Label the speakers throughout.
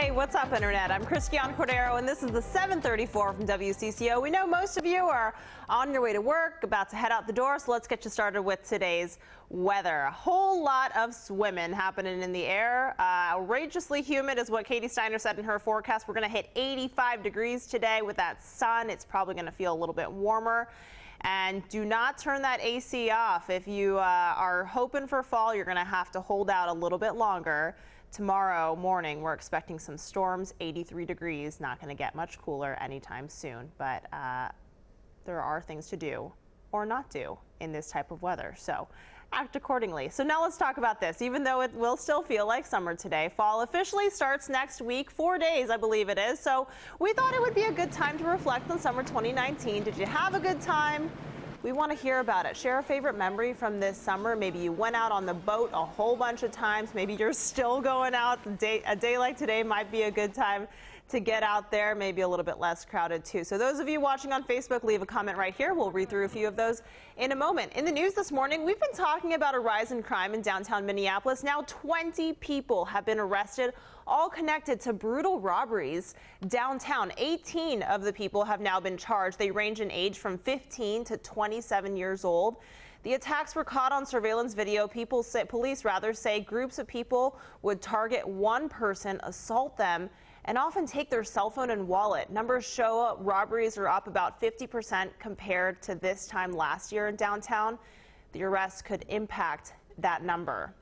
Speaker 1: Hey, what's up, Internet? I'm Christiane Cordero, and this is the 734 from WCCO. We know most of you are on your way to work, about to head out the door, so let's get you started with today's weather. A whole lot of swimming happening in the air. Outrageously humid is what Katie Steiner said in her forecast. We're going to hit 85 degrees today with that sun. It's probably going to feel a little bit warmer. And do not turn that AC off. If you are hoping for fall, you're going to have to hold out a little bit longer. Tomorrow morning, we're expecting some storms, 83 degrees, not going to get much cooler anytime soon, but there are things to do or not do in this type of weather, so act accordingly. So now let's talk about this. Even though it will still feel like summer today, fall officially starts next week, 4 days, I believe it is. So we thought it would be a good time to reflect on summer 2019. Did you have a good time? We want to hear about it. Share a favorite memory from this summer. Maybe you went out on the boat a whole bunch of times. Maybe you're still going out. A day like today might be a good time to get out there, maybe a little bit less crowded too. So those of you watching on Facebook, leave a comment right here. We'll read through a few of those in a moment. In the news this morning, we've been talking about a rise in crime in downtown Minneapolis. Now 20 people have been arrested, all connected to brutal robberies downtown. 18 of the people have now been charged. They range in age from 15 to 27 years old. The attacks were caught on surveillance video. Police say groups of people would target one person, assault them, and often take their cell phone and wallet. Numbers show robberies are up about 50% compared to this time last year in downtown. The arrests could impact that number.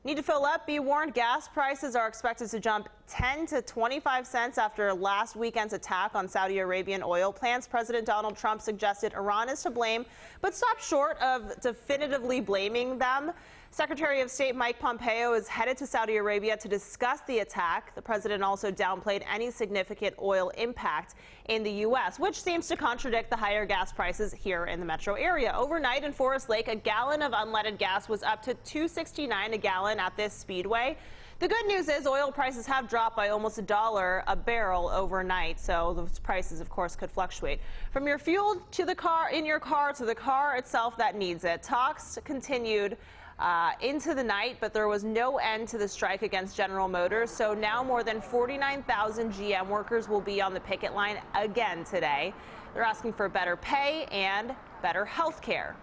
Speaker 1: Need to fill up? Be warned, gas prices are expected to jump 10 to 25 cents after last weekend's attack on Saudi Arabian oil plants. President Donald Trump suggested Iran is to blame, but stopped short of definitively blaming them. Secretary of State Mike Pompeo is headed to Saudi Arabia to discuss the attack. The president also downplayed any significant oil impact in the U.S., which seems to contradict the higher gas prices here in the metro area. Overnight in Forest Lake, a gallon of unleaded gas was up to $2.69 a gallon at this speedway. The good news is oil prices have dropped by almost $1 a barrel overnight, so those prices, of course, could fluctuate. From your fuel to the car, in your car to the car itself that needs it. Talks continued into the night, but there was no end to the strike against General Motors. So now more than 49,000 GM workers will be on the picket line again today. They're asking for better pay and better health care.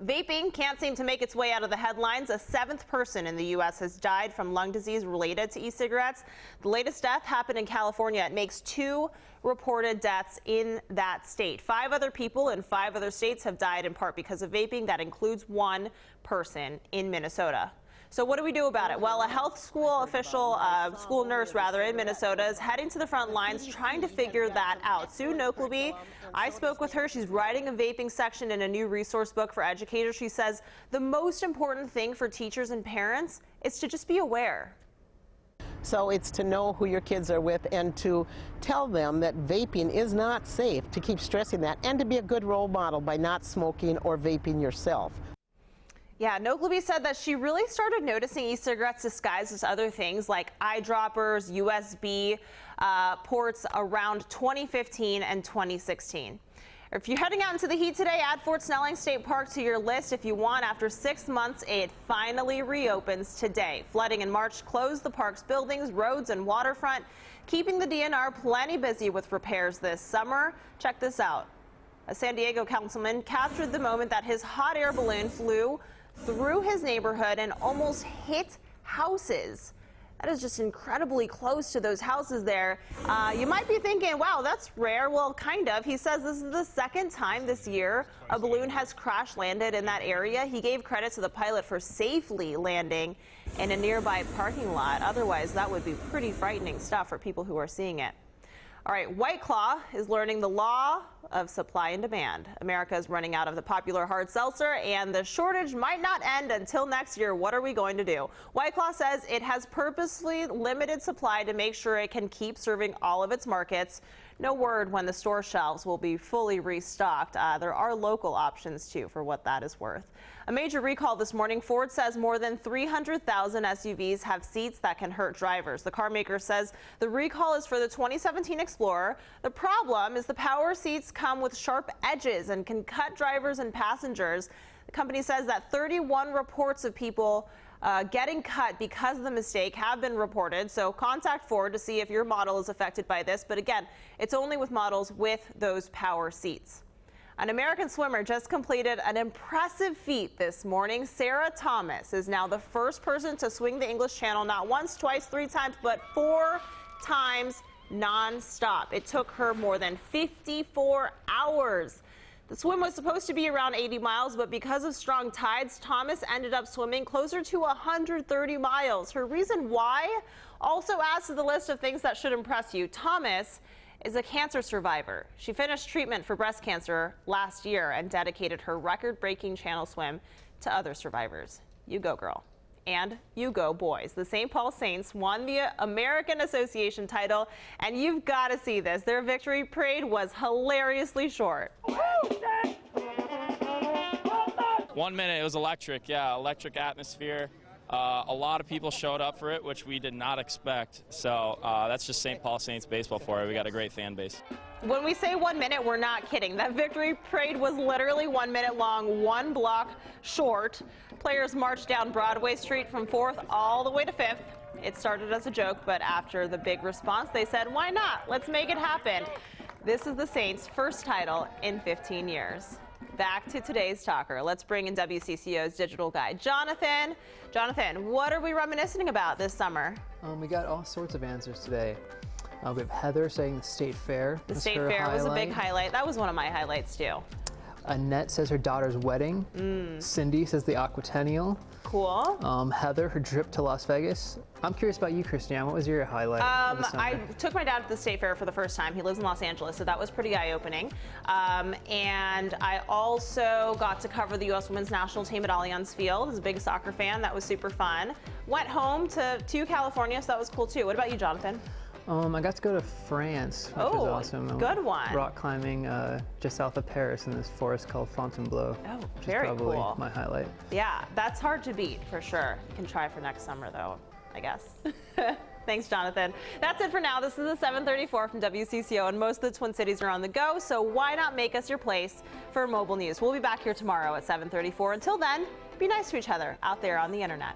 Speaker 1: Vaping can't seem to make its way out of the headlines. A 7th person in the U.S. has died from lung disease related to e-cigarettes. The latest death happened in California. It makes 2 reported deaths in that state. 5 other people in 5 other states have died in part because of vaping. That includes 1 person in Minnesota. So what do we do about it? Well, a health school official, school nurse rather, in Minnesota is heading to the front lines trying to figure that out. Sue Nokleby, I spoke with her. She's writing a vaping section in a new resource book for educators. She says the most important thing for teachers and parents is to just be aware.
Speaker 2: So it's to know who your kids are with and to tell them that vaping is not safe, to keep stressing that, and to be a good role model by not smoking or vaping yourself.
Speaker 1: Yeah, Nokleby said that she really started noticing e-cigarettes disguised as other things like eyedroppers, USB ports around 2015 and 2016. If you're heading out into the heat today, add Fort Snelling State Park to your list if you want. After 6 months, it finally reopens today. Flooding in March closed the park's buildings, roads, and waterfront, keeping the DNR plenty busy with repairs this summer. Check this out. A San Diego councilman captured the moment that his hot air balloon flew through his neighborhood and almost hit houses. That is just incredibly close to those houses there. You might be thinking, wow, that's rare. Well, kind of. He says this is the 2nd time this year a balloon has crash landed in that area. He gave credit to the pilot for safely landing in a nearby parking lot. Otherwise, that would be pretty frightening stuff for people who are seeing it. All right, White Claw is learning the law of supply and demand. America is running out of the popular hard seltzer, and the shortage might not end until next year. What are we going to do? White Claw says it has purposely limited supply to make sure it can keep serving all of its markets. No word when the store shelves will be fully restocked. There are local options, too, for what that is worth. A major recall this morning. Ford says more than 300,000 SUVs have seats that can hurt drivers. The car maker says the recall is for the 2017 Explorer. The problem is the power seats come with sharp edges and can cut drivers and passengers. The company says that 31 reports of people getting cut because of the mistake have been reported. So contact Ford to see if your model is affected by this. But again, it's only with models with those power seats. An American swimmer just completed an impressive feat this morning. Sarah Thomas is now the first person to swing the English Channel not once, twice, 3 times, but 4 times non-stop. It took her more than 54 hours. The swim was supposed to be around 80 miles, but because of strong tides, Thomas ended up swimming closer to 130 miles. Her reason why also adds to the list of things that should impress you. Thomas is a cancer survivor. She finished treatment for breast cancer last year and dedicated her record-breaking channel swim to other survivors. You go, girl. And you go, boys. The St. Paul Saints won the American Association title, and you've got to see this. Their victory parade was hilariously short.
Speaker 3: 1 minute, it was electric, yeah, electric atmosphere. A lot of people showed up for it, which we did not expect. So that's just St. Paul Saints baseball for it. We got a great fan base.
Speaker 1: When we say 1 minute, we're not kidding. That victory parade was literally 1 minute long, 1 block short. Players marched down Broadway Street from 4th all the way to 5th. It started as a joke, but after the big response, they said, why not? Let's make it happen. This is the Saints' first title in 15 years. Back to today's talker. Let's bring in WCCO's digital guy, Jonathan. Jonathan, what are we reminiscing about this summer?
Speaker 4: We got all sorts of answers today. We have Heather saying the State Fair.
Speaker 1: The State Fair was a big highlight. That was one of my highlights, too.
Speaker 4: Annette says her daughter's wedding. Cindy says the Aquatennial.
Speaker 1: Cool.
Speaker 4: Heather, her trip to Las Vegas. I'm curious about you, Christiane. What was your highlight of the summer?
Speaker 1: I took my dad to the State Fair for the first time. He lives in Los Angeles, so that was pretty eye-opening. And I also got to cover the U.S. Women's National Team at Allianz Field. As a big soccer fan, that was super fun. Went home to California, so that was cool, too. What about you, Jonathan?
Speaker 4: I got to go to France, which was awesome.
Speaker 1: Good one.
Speaker 4: Rock climbing just south of Paris in this forest called Fontainebleau.
Speaker 1: Oh,
Speaker 4: which
Speaker 1: very
Speaker 4: is probably
Speaker 1: cool.
Speaker 4: my highlight.
Speaker 1: Yeah, that's hard to beat for sure. You can try for next summer, though, I guess. Thanks, Jonathan. That's it for now. This is the 734 from WCCO, and most of the Twin Cities are on the go, so why not make us your place for mobile news? We'll be back here tomorrow at 7:34. Until then, be nice to each other out there on the internet.